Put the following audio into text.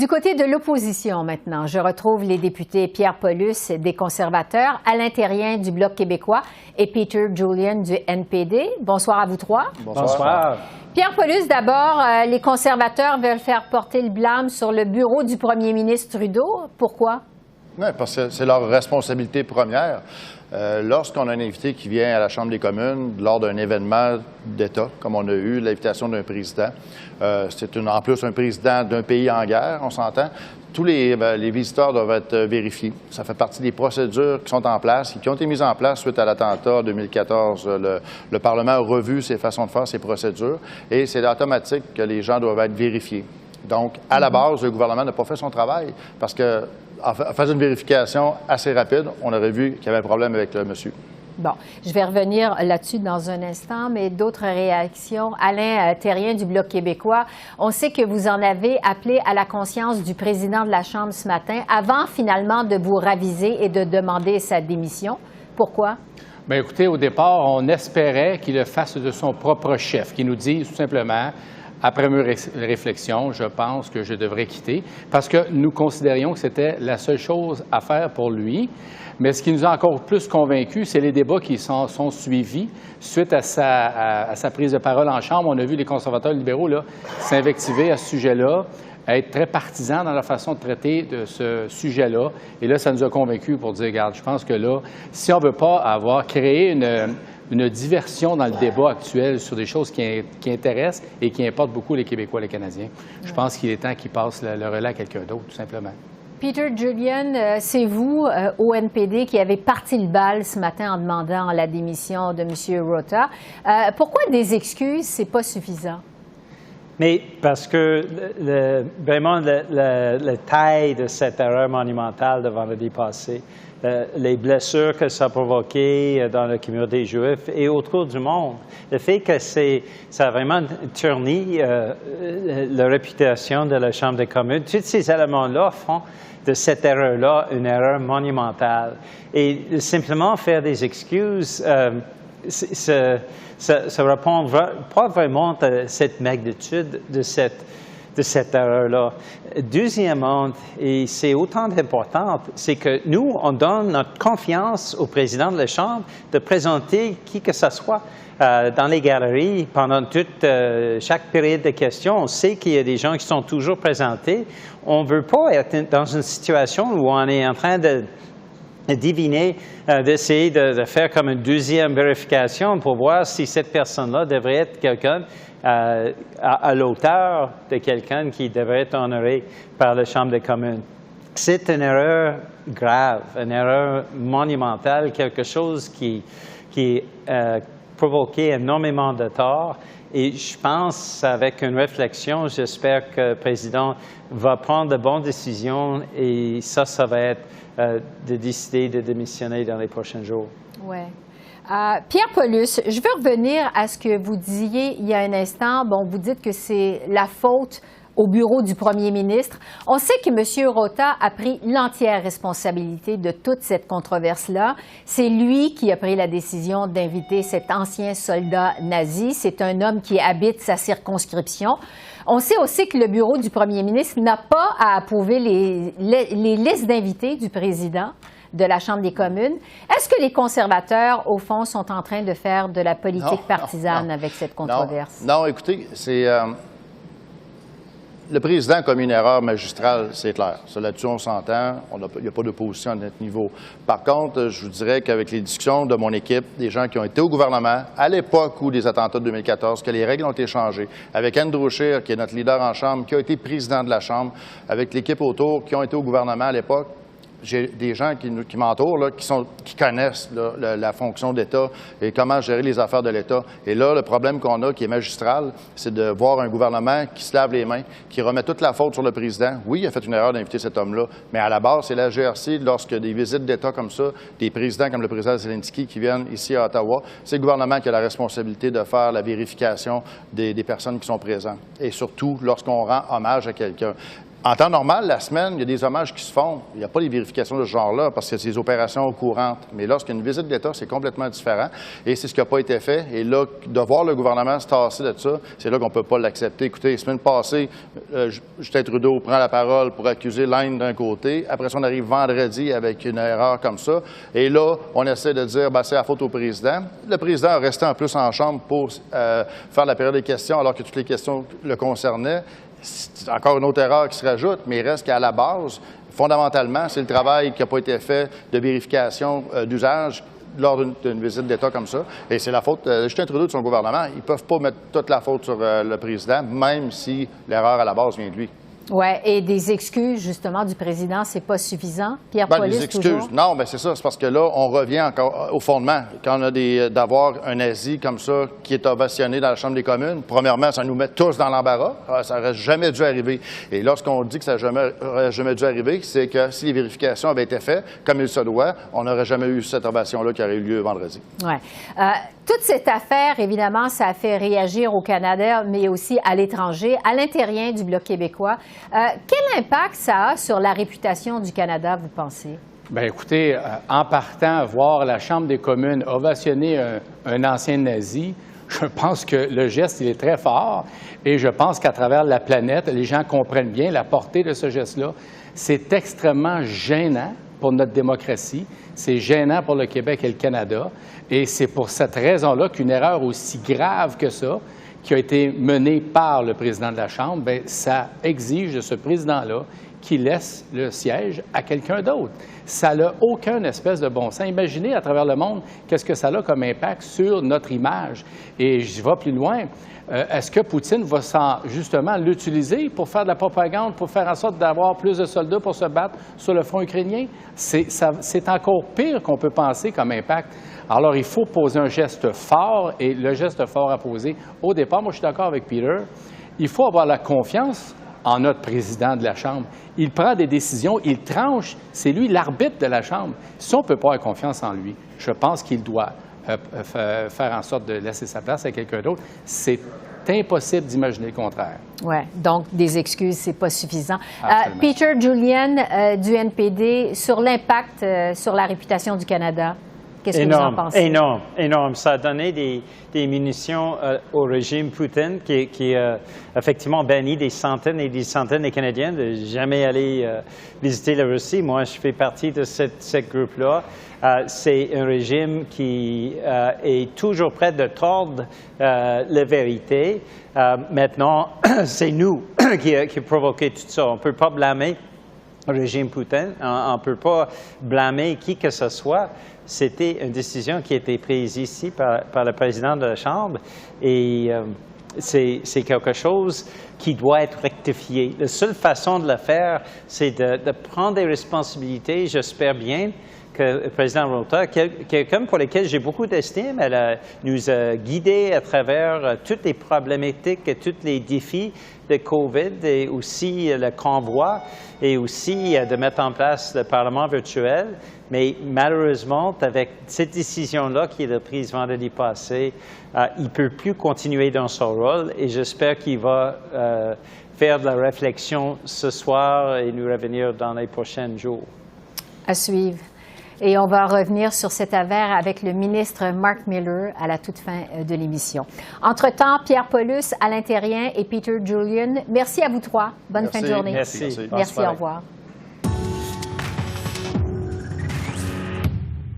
Du côté de l'opposition maintenant, je retrouve les députés Pierre Paulus des conservateurs, Alain Thérien du Bloc québécois et Peter Julian du NPD. Bonsoir à vous trois. Bonsoir. Pierre Paulus, d'abord, les conservateurs veulent faire porter le blâme sur le bureau du premier ministre Trudeau. Pourquoi? Oui, parce que c'est leur responsabilité première. Lorsqu'on a un invité qui vient à la Chambre des communes lors d'un événement d'État, comme on a eu l'invitation d'un président, c'est en plus un président d'un pays en guerre, on s'entend, tous les visiteurs doivent être vérifiés. Ça fait partie des procédures qui sont en place et qui ont été mises en place suite à l'attentat 2014. Le Parlement a revu ses façons de faire, ses procédures, et c'est automatique que les gens doivent être vérifiés. Donc, à la base, le gouvernement n'a pas fait son travail parce que en faisant une vérification assez rapide, on aurait vu qu'il y avait un problème avec le monsieur. Bon, je vais revenir là-dessus dans un instant, mais d'autres réactions. Alain Thérien du Bloc québécois, on sait que vous en avez appelé à la conscience du président de la Chambre ce matin, avant finalement de vous raviser et de demander sa démission. Pourquoi? Bien, écoutez, au départ, on espérait qu'il le fasse de son propre chef, qu'il nous dise tout simplement: après mes réflexions, je pense que je devrais quitter, parce que nous considérions que c'était la seule chose à faire pour lui. Mais ce qui nous a encore plus convaincus, c'est les débats qui sont suivis suite à sa prise de parole en Chambre. On a vu les conservateurs libéraux s'invectiver à ce sujet-là, être très partisans dans la façon de traiter de ce sujet-là. Et là, ça nous a convaincus pour dire: regarde, je pense que là, si on ne veut pas avoir créé une diversion dans le débat actuel sur des choses qui intéressent et qui importent beaucoup les Québécois et les Canadiens. Je pense qu'il est temps qu'ils passent le relais à quelqu'un d'autre, tout simplement. Peter Julian, c'est vous, au NPD, qui avez parti le bal ce matin en demandant la démission de M. Rota. Pourquoi des excuses, c'est pas suffisant? Mais parce que vraiment la taille de cette erreur monumentale de vendredi passé, les blessures que ça a provoquées dans la communauté juive et autour du monde, le fait que ça a vraiment terni la réputation de la Chambre des communes, tous ces éléments-là font de cette erreur-là une erreur monumentale. Et simplement faire des excuses, ça répond pas vraiment à cette magnitude de cette erreur-là. Deuxièmement, et c'est autant d'important, c'est que nous, on donne notre confiance au président de la Chambre de présenter qui que ce soit dans les galeries pendant chaque période de questions. On sait qu'il y a des gens qui sont toujours présentés. On ne veut pas être dans une situation où on est en train de deviner, d'essayer de faire comme une deuxième vérification pour voir si cette personne-là devrait être quelqu'un à l'auteur de quelqu'un qui devrait être honoré par la Chambre des communes. C'est une erreur grave, une erreur monumentale, quelque chose qui provoqué énormément de tort. Et je pense, avec une réflexion, j'espère que le président va prendre de bonnes décisions et ça va être de décider de démissionner dans les prochains jours. Oui. Pierre Paulus, je veux revenir à ce que vous disiez il y a un instant. Bon, vous dites que c'est la faute au bureau du premier ministre. On sait que M. Rota a pris l'entière responsabilité de toute cette controverse-là. C'est lui qui a pris la décision d'inviter cet ancien soldat nazi. C'est un homme qui habite sa circonscription. On sait aussi que le bureau du premier ministre n'a pas à approuver les listes d'invités du président de la Chambre des communes. Est-ce que les conservateurs, au fond, sont en train de faire de la politique partisane avec cette controverse? Non, écoutez, c'est... Le président a commis une erreur magistrale, c'est clair. Là-dessus, on s'entend. Il n'y a pas d'opposition à notre niveau. Par contre, je vous dirais qu'avec les discussions de mon équipe, des gens qui ont été au gouvernement, à l'époque où des attentats de 2014, que les règles ont été changées, avec Andrew Scheer, qui est notre leader en Chambre, qui a été président de la Chambre, avec l'équipe autour, qui ont été au gouvernement à l'époque, j'ai des gens qui m'entourent, là, qui connaissent là, la fonction d'État et comment gérer les affaires de l'État. Et là, le problème qu'on a, qui est magistral, c'est de voir un gouvernement qui se lave les mains, qui remet toute la faute sur le président. Oui, il a fait une erreur d'inviter cet homme-là, mais à la base, c'est la GRC, lorsque des visites d'État comme ça, des présidents comme le président Zelensky qui viennent ici à Ottawa, c'est le gouvernement qui a la responsabilité de faire la vérification des personnes qui sont présentes. Et surtout, lorsqu'on rend hommage à quelqu'un. En temps normal, la semaine, il y a des hommages qui se font. Il n'y a pas les vérifications de ce genre-là parce que c'est des opérations courantes. Mais lorsqu'il y a une visite d'État, c'est complètement différent. Et c'est ce qui n'a pas été fait. Et là, de voir le gouvernement se tasser de ça, c'est là qu'on ne peut pas l'accepter. Écoutez, la semaine passée, Justin Trudeau prend la parole pour accuser l'Inde d'un côté. Après ça, on arrive vendredi avec une erreur comme ça. Et là, on essaie de dire, c'est la faute au président. Le président a resté en plus en chambre pour faire la période des questions alors que toutes les questions le concernaient. C'est encore une autre erreur qui se rajoute, mais il reste qu'à la base, fondamentalement, c'est le travail qui n'a pas été fait de vérification d'usage lors d'une visite d'État comme ça. Et c'est la faute de Justin Trudeau de son gouvernement. Ils ne peuvent pas mettre toute la faute sur le président, même si l'erreur à la base vient de lui. Oui, et des excuses, justement, du président, c'est pas suffisant. Pierre Paulus, des excuses. toujours? Non, c'est ça. C'est parce que là, on revient encore au fondement. Quand on a d'avoir un nazi comme ça qui est ovationné dans la Chambre des communes, premièrement, ça nous met tous dans l'embarras. Ça n'aurait jamais dû arriver. Et lorsqu'on dit que ça n'aurait jamais dû arriver, c'est que si les vérifications avaient été faites comme il se doit, on n'aurait jamais eu cette ovation-là qui aurait eu lieu vendredi. Oui. Toute cette affaire, évidemment, ça a fait réagir au Canada, mais aussi à l'étranger, à l'intérieur du Bloc québécois. Quel impact ça a sur la réputation du Canada, vous pensez? Bien, écoutez, en partant voir la Chambre des communes ovationner un ancien nazi, je pense que le geste, il est très fort et je pense qu'à travers la planète, les gens comprennent bien la portée de ce geste-là. C'est extrêmement gênant pour notre démocratie, c'est gênant pour le Québec et le Canada et c'est pour cette raison-là qu'une erreur aussi grave que ça, qui a été menée par le président de la Chambre, bien, ça exige de ce président-là qu'il laisse le siège à quelqu'un d'autre. Ça n'a aucun espèce de bon sens. Imaginez à travers le monde qu'est-ce que ça a comme impact sur notre image. Et je vais plus loin. Est-ce que Poutine va justement l'utiliser pour faire de la propagande, pour faire en sorte d'avoir plus de soldats pour se battre sur le front ukrainien? C'est encore pire qu'on peut penser comme impact. Alors, il faut poser un geste fort, et le geste fort à poser, au départ, moi je suis d'accord avec Peter, il faut avoir la confiance en notre président de la Chambre. Il prend des décisions, il tranche, c'est lui l'arbitre de la Chambre. Si on ne peut pas avoir confiance en lui, je pense qu'il doit faire en sorte de laisser sa place à quelqu'un d'autre. C'est impossible d'imaginer le contraire. Oui, donc des excuses, c'est pas suffisant. Peter Julian du NPD, sur l'impact sur la réputation du Canada, qu'est-ce que vous en pensez? Énorme. Ça a donné des munitions au régime Poutine qui a effectivement banni des centaines et des centaines de Canadiens de jamais aller visiter la Russie. Moi, je fais partie de ce groupe-là. C'est un régime qui est toujours prêt de tordre la vérité. Maintenant, c'est nous qui avons provoqué tout ça. On ne peut pas blâmer le régime Poutine. On ne peut pas blâmer qui que ce soit. C'était une décision qui a été prise ici par le président de la Chambre et c'est quelque chose qui doit être rectifié. La seule façon de le faire, c'est de prendre des responsabilités. J'espère bien que le président Rota, quelqu'un pour lequel j'ai beaucoup d'estime, elle nous a guidés à travers toutes les problématiques et tous les défis de COVID et aussi le convoi et aussi de mettre en place le Parlement virtuel. Mais malheureusement, avec cette décision-là qui a été prise vendredi passé, il ne peut plus continuer dans son rôle et j'espère qu'il va faire de la réflexion ce soir et nous revenir dans les prochains jours. À suivre. Et on va revenir sur cette affaire avec le ministre Mark Miller à la toute fin de l'émission. Entre-temps, Pierre Paulus, Alain Thérien et Peter Julian, merci à vous trois. Bonne fin de journée. Merci. Merci, au revoir.